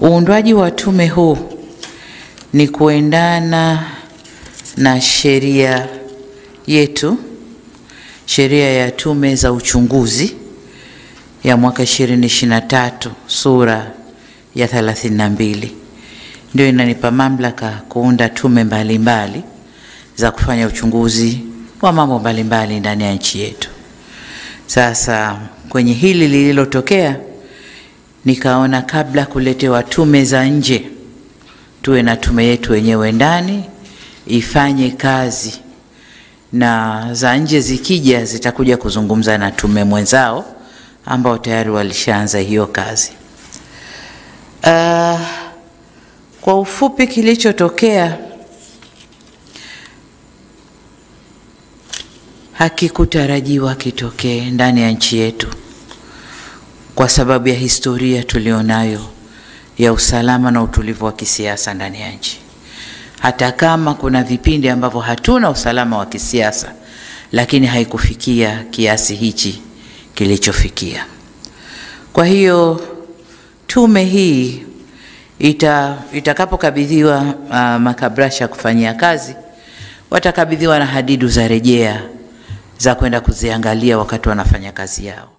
Uundwaji wa tume huu ni kuendana na sheria yetu, sheria ya tume za uchunguzi ya mwaka 2023 sura ya 32. Ndio inanipa mamlaka kuunda tume mbalimbali za kufanya uchunguzi wa mambo mbalimbali ndani ya nchi yetu. Sasa kwenye hili lililotokea, nikaona kabla kuletewa tume za nje, tuwe na tume yetu wenyewe ndani ifanye kazi, na za nje zikija zitakuja kuzungumza na tume mwenzao ambao tayari walishaanza hiyo kazi. Kwa ufupi kilichotokea hakikutarajiwa kitokee ndani ya nchi yetu kwa sababu ya historia tulionayo ya usalama na utulivu wa kisiasa ndani ya nchi. Hata kama kuna vipindi ambavyo hatuna usalama wa kisiasa, lakini haikufikia kiasi hichi kilichofikia. Kwa hiyo tume hii itakapokabidhiwa makabrasha kufanyia kazi, watakabidhiwa na hadidu za rejea za kwenda kuziangalia wakati wanafanya kazi yao.